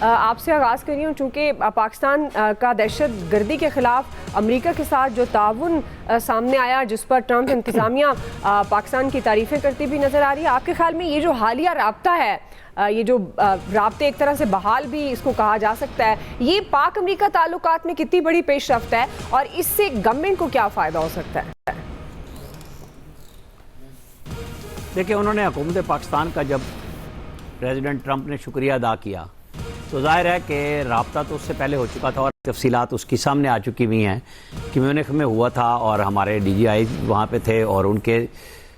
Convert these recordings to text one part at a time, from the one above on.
आपसे आगाज़ कर रही हूँ चूँकि पाकिस्तान का दहशत गर्दी के ख़िलाफ़ अमेरिका के साथ जो ताउन सामने आया, जिस पर ट्रंप इंतज़ामिया पाकिस्तान की तारीफ़ें करती भी नज़र आ रही है। आपके ख्याल में ये जो हालिया राब्ता है, ये जो राब्ते एक तरह से बहाल भी इसको कहा जा सकता है, ये पाक अमेरिका ताल्लुकात में कितनी बड़ी पेशरफ्त है और इससे गवर्नमेंट को क्या फ़ायदा हो सकता है? देखिए, उन्होंने हुकूमत पाकिस्तान का जब प्रेसिडेंट ट्रंप ने शुक्रिया अदा किया तो जाहिर है कि रब्ता तो उससे पहले हो चुका था और तफसीलात उसकी सामने आ चुकी हुई हैं कि म्यूनिख में हुआ था और हमारे DGI वहाँ पे थे और उनके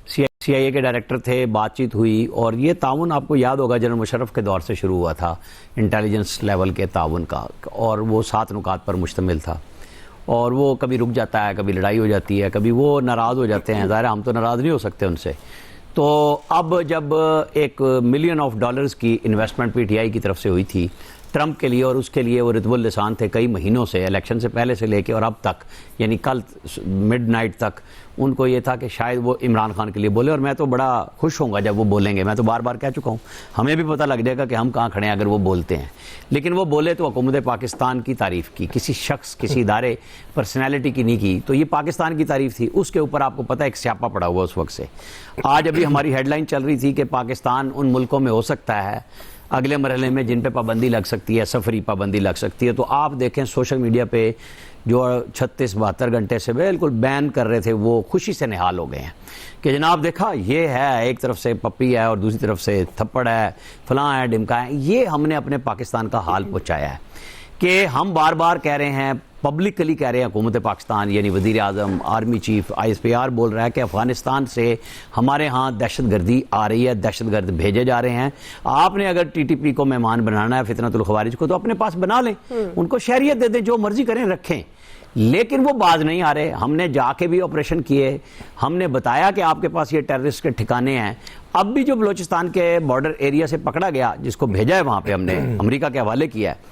CIA के डायरेक्टर थे, बातचीत हुई। और ये ताउन आपको याद होगा जनरल मुशर्रफ के दौर से शुरू हुआ था, इंटेलिजेंस लेवल के ताउन का, और वो 7 नुकात पर मुश्तमिल था। और वो कभी रुक जाता है, कभी लड़ाई हो जाती है, कभी वो नाराज़ हो जाते हैं। ज़ाहिर हम तो नाराज़ नहीं हो सकते उनसे। तो अब जब $1 मिलियन की इन्वेस्टमेंट PTI की तरफ से हुई थी ट्रंप के लिए, और उसके लिए वो रितबुल लिसान थे कई महीनों से, इलेक्शन से पहले से लेके और अब तक, यानी कल मिडनाइट तक उनको ये था कि शायद वो इमरान खान के लिए बोले। और मैं तो बड़ा खुश होऊंगा जब वो बोलेंगे। मैं तो बार बार कह चुका हूँ, हमें भी पता लग जाएगा कि हम कहाँ खड़े हैं अगर वो बोलते हैं। लेकिन वो बोले तो हुकूमत पाकिस्तान की तारीफ़ की, किसी शख्स, किसी इदारे, पर्सनैलिटी की नहीं की। तो ये पाकिस्तान की तारीफ़ थी। उसके ऊपर आपको पता है एक स्यापा पड़ा हुआ उस वक्त से। आज अभी हमारी हेडलाइन चल रही थी कि पाकिस्तान उन मुल्कों में हो सकता है अगले मरहले में जिन पे पाबंदी लग सकती है, सफरी पाबंदी लग सकती है। तो आप देखें सोशल मीडिया पे जो 36-72 घंटे से बिल्कुल बैन कर रहे थे, वो खुशी से निहाल हो गए हैं कि जनाब देखा ये है, एक तरफ से पप्पी है और दूसरी तरफ से थप्पड़ है, फलां है, डिमका है। ये हमने अपने पाकिस्तान का हाल पहुँचाया है कि हम बार बार कह रहे हैं, पब्लिकली कह रहे हैं, हुकूमत पाकिस्तान यानी वज़ीर आज़म, आर्मी चीफ, ISPR बोल रहा है कि अफ़गानिस्तान से हमारे यहाँ दहशत गर्दी आ रही है, दहशत गर्द भेजे जा रहे हैं। आपने अगर TTP को मेहमान बनाना है, फितनतुल ख़वारिज को, तो अपने पास बना लें, उनको शहरियत दे दें, जो मर्जी करें रखें। लेकिन वो बाज नहीं आ रहे। हमने जाके भी ऑपरेशन किए, हमने बताया कि आपके पास ये टेररिस्ट के ठिकाने हैं। अब भी जो बलोचिस्तान के बॉर्डर एरिया से पकड़ा गया, जिसको भेजा है वहाँ पे हमने अमेरिका के हवाले किया है,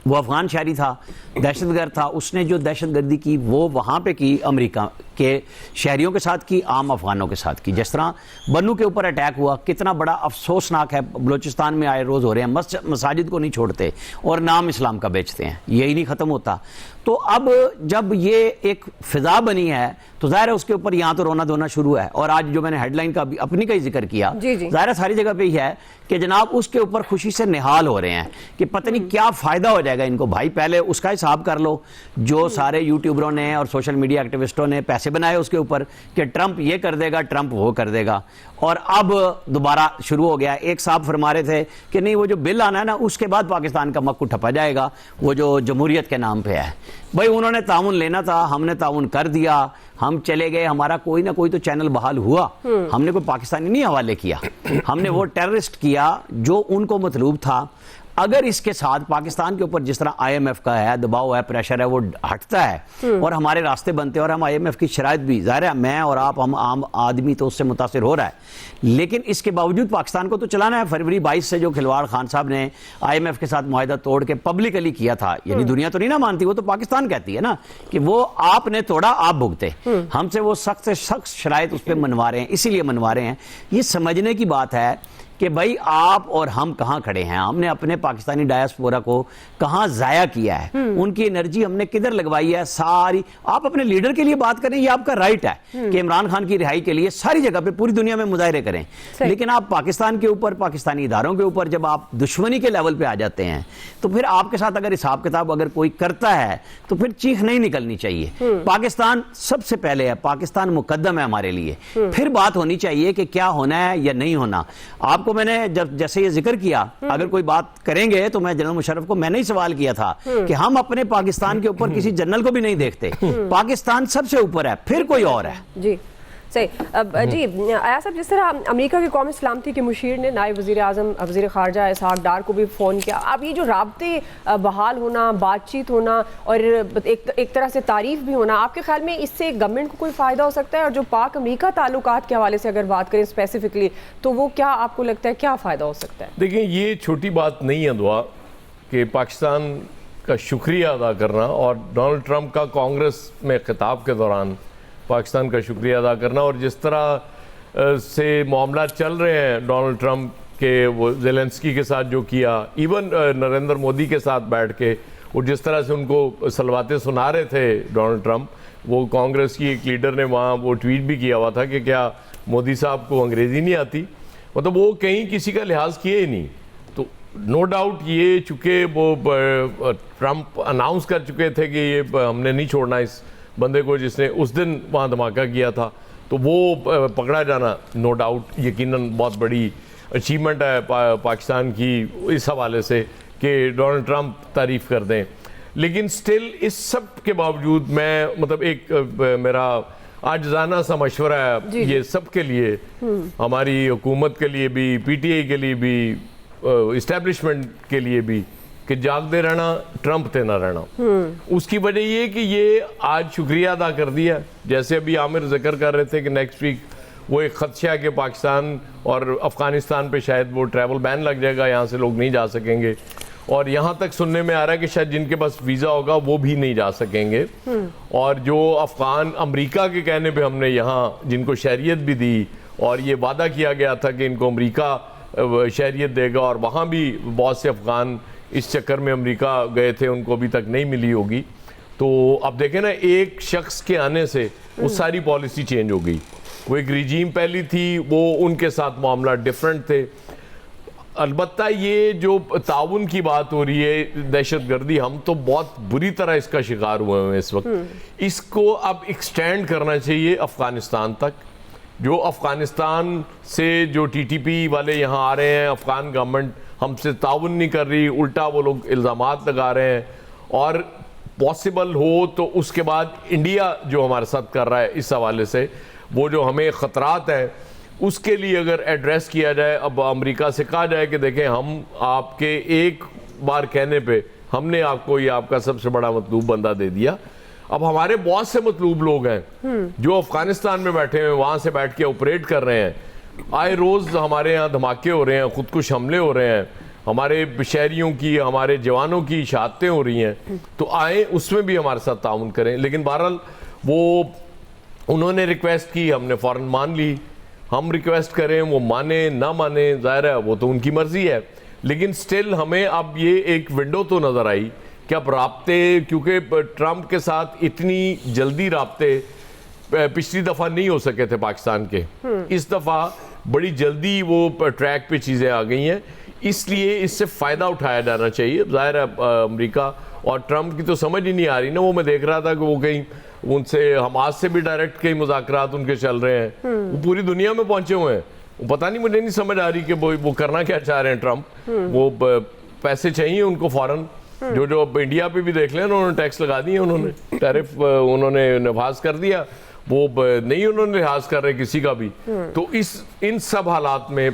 वो अफगान शहरी था, दहशतगर्द था। उसने जो दहशतगर्दी की वो वहाँ पे की, अमेरिका के शहरियों के साथ की, आम अफगानों के साथ की। जिस तरह बन्नू के ऊपर अटैक हुआ, कितना बड़ा अफसोसनाक है। बलोचिस्तान में आए रोज़ हो रहे हैं, मसाजिद को नहीं छोड़ते और नाम इस्लाम का बेचते हैं, यही नहीं ख़त्म होता। तो अब जब ये एक फ़िज़ा बनी है तो ज़ाहिर है उसके ऊपर यहाँ तो रोना धोना शुरू है। और आज जो मैंने हेडलाइन का अपनी का ही जिक्र किया, ज़ाहिर है सारी जगह पे ही है कि जनाब उसके ऊपर खुशी से निहाल हो रहे हैं कि पता नहीं क्या फ़ायदा हो जाएगा इनको। भाई पहले उसका हिसाब कर लो, जो सारे यूट्यूबरों ने और सोशल मीडिया एक्टिविस्टों ने पैसे बनाए उसके ऊपर कि ट्रंप ये कर देगा, ट्रंप वो कर देगा। और अब दोबारा शुरू हो गया। एक साहब फरमा रहे थे कि नहीं, वो जो बिल आना है ना, उसके बाद पाकिस्तान का मक्कू ठपा जाएगा, वो जो जमहूरियत के नाम पे है। भाई उन्होंने ताउन लेना था, हमने ताउन कर दिया, हम चले गए, हमारा कोई ना कोई तो चैनल बहाल हुआ। हमने कोई पाकिस्तानी नहीं हवाले किया, हमने वो टेररिस्ट किया जो उनको मतलूब था। अगर इसके साथ पाकिस्तान के ऊपर जिस तरह IMF का है दबाव है, प्रेशर है, वो हटता है और हमारे रास्ते बनते हैं और हम IMF की शराइत भी, ज़ाहिर है मैं और आप, हम आम आदमी तो उससे मुतासिर हो रहा है। लेकिन इसके बावजूद पाकिस्तान को तो चलाना है। फरवरी 22 से जो खिलवाड़ खान साहब ने IMF के साथ मुआहिदा तोड़ के पब्लिकली किया था, यानी दुनिया तो नहीं ना मानती, वो तो पाकिस्तान कहती है ना कि वो आपने तोड़ा आप भुगते। हमसे वो सख्त से सख्त शराइत उस पर मनवा रहे हैं, इसीलिए मनवा रहे हैं। ये समझने की बात है कि भाई आप और हम कहाँ खड़े हैं। हमने अपने पाकिस्तानी डायस्पोरा को कहाँ ज़ाया किया है, उनकी एनर्जी हमने किधर लगवाई है सारी। आप अपने लीडर के लिए बात करें, ये आपका राइट है कि इमरान खान की रिहाई के लिए सारी जगह पे पूरी दुनिया में मुजाहरे करें। लेकिन आप पाकिस्तान के ऊपर, पाकिस्तानी इदारों के ऊपर जब आप दुश्मनी के लेवल पे आ जाते हैं तो फिर आपके साथ अगर हिसाब किताब अगर कोई करता है तो फिर चीख नहीं निकलनी चाहिए। पाकिस्तान सबसे पहले है, पाकिस्तान मुकद्दम है हमारे लिए, फिर बात होनी चाहिए कि क्या होना है या नहीं होना। आप को मैंने जब जैसे ये जिक्र किया, अगर कोई बात करेंगे तो मैं जनरल मुशर्रफ को मैंने ही सवाल किया था कि हम अपने पाकिस्तान के ऊपर किसी जनरल को भी नहीं देखते, पाकिस्तान सबसे ऊपर है, फिर कोई और है। जी सही। अब जी आया साहब, जिस तरह अमेरिका के कौमी सलामती के मुशीर ने नायब वज़ीर आज़म वज़ीर ख़ारजा इसहाक़ डार को भी फ़ोन किया, अब ये जो राब्ते बहाल होना, बातचीत होना और एक तरह से तारीफ़ भी होना, आपके ख्याल में इससे गवर्नमेंट को कोई फ़ायदा हो सकता है? और जो पाक अमेरिका ताल्लुकात के हवाले से अगर बात करें स्पेसिफिकली, तो वो क्या आपको लगता है क्या फ़ायदा हो सकता है? देखिए, ये छोटी बात नहीं है दुआ कि पाकिस्तान का शुक्रिया अदा करना और डोनाल्ड ट्रंप का कांग्रेस में खिताब के दौरान पाकिस्तान का शुक्रिया अदा करना, और जिस तरह से मामला चल रहे हैं डोनाल्ड ट्रंप कि वो जेलेंस्की के साथ जो किया, इवन नरेंद्र मोदी के साथ बैठ के और जिस तरह से उनको सलवाते सुना रहे थे डोनाल्ड ट्रंप, वो कांग्रेस की एक लीडर ने वहाँ वो ट्वीट भी किया हुआ था कि क्या मोदी साहब को अंग्रेज़ी नहीं आती, मतलब वो कहीं किसी का लिहाज किए ही नहीं। तो नो डाउट ये चूँकि वो ट्रंप अनाउंस कर चुके थे कि ये हमने नहीं छोड़ना इस बंदे को जिसने उस दिन वहाँ धमाका किया था, तो वो पकड़ा जाना नो डाउट यकीनन बहुत बड़ी अचीवमेंट है पाकिस्तान की इस हवाले से कि डोनाल्ड ट्रंप तारीफ़ कर दें। लेकिन स्टिल इस सब के बावजूद मैं मतलब एक मेरा आजजाना सा मशवरा है ये सब के लिए, हमारी हुकूमत के लिए भी, पीटीआई के लिए भी, इस्टेब्लिशमेंट के लिए भी, कि जागते रहना, ट्रंप ते ना रहना। उसकी वजह ये कि ये आज शुक्रिया अदा कर दिया, जैसे अभी आमिर जिक्र कर रहे थे कि नेक्स्ट वीक वो एक खदशा है कि पाकिस्तान और अफ़गानिस्तान पे शायद वो ट्रैवल बैन लग जाएगा, यहाँ से लोग नहीं जा सकेंगे, और यहाँ तक सुनने में आ रहा है कि शायद जिनके पास वीज़ा होगा वो भी नहीं जा सकेंगे। और जो अफ़गान अमेरिका के कहने पे हमने यहाँ जिनको शहरियत भी दी और ये वादा किया गया था कि इनको अमेरिका शहरियत देगा, और वहाँ भी बहुत से अफ़गान इस चक्कर में अमेरिका गए थे, उनको अभी तक नहीं मिली होगी। तो अब देखें ना, एक शख्स के आने से वो सारी पॉलिसी चेंज हो गई। वो एक रिजीम पहली थी, वो उनके साथ मामला डिफरेंट थे। अलबत्ता ये जो ताउन की बात हो रही है, दहशतगर्दी, हम तो बहुत बुरी तरह इसका शिकार हुए हैं इस वक्त। इसको अब एक्सटेंड करना चाहिए अफ़गानिस्तान तक। जो अफ़गानिस्तान से जो टीटीपी वाले यहाँ आ रहे हैं, अफ़गान गवर्नमेंट हमसे ताउन नहीं कर रही, उल्टा वो लोग इल्ज़ामात लगा रहे हैं, और पॉसिबल हो तो उसके बाद इंडिया जो हमारे साथ कर रहा है इस हवाले से, वो जो हमें ख़तरात हैं उसके लिए अगर एड्रेस किया जाए, अब अमेरिका से कहा जाए कि देखें हम आपके एक बार कहने पे हमने आपको ये आपका सबसे बड़ा मतलूब बंदा दे दिया, अब हमारे बहुत से मतलूब लोग हैं जो अफगानिस्तान में बैठे हुए वहाँ से बैठ के ऑपरेट कर रहे हैं, आए रोज़ हमारे यहाँ धमाके हो रहे हैं, खुदकुश हमले हो रहे हैं, हमारे शहरियों की, हमारे जवानों की शहादतें हो रही हैं, तो आए उसमें भी हमारे साथ ताउन करें। लेकिन बहरहाल वो उन्होंने रिक्वेस्ट की, हमने फ़ौरन मान ली। हम रिक्वेस्ट करें, वो माने ना माने, ज़ाहिर है वो तो उनकी मर्ज़ी है, लेकिन स्टिल हमें अब ये एक विंडो तो नज़र आई कि अब राब्ते, क्योंकि ट्रंप के साथ इतनी जल्दी राब्ते पिछली दफ़ा नहीं हो सके थे पाकिस्तान के, इस दफ़ा बड़ी जल्दी वो ट्रैक पे चीज़ें आ गई हैं, इसलिए इससे फ़ायदा उठाया जाना चाहिए। ज़ाहिर है अमेरिका और ट्रंप की तो समझ ही नहीं आ रही ना, वो मैं देख रहा था कि वो कहीं उनसे हमास से भी डायरेक्ट कई मुज़ाकरात उनके चल रहे हैं, वो पूरी दुनिया में पहुंचे हुए हैं। वो पता नहीं, मुझे नहीं समझ आ रही कि वो करना क्या चाह रहे हैं ट्रंप। वो पैसे चाहिए उनको फ़ौरन, जो इंडिया पे भी देख लें, उन्होंने टैक्स लगा दिए, उन्होंने टैरिफ उन्होंने नफाज कर दिया, वो नहीं उन्होंने लिहाज कर रहे किसी का भी। तो इन सब हालात में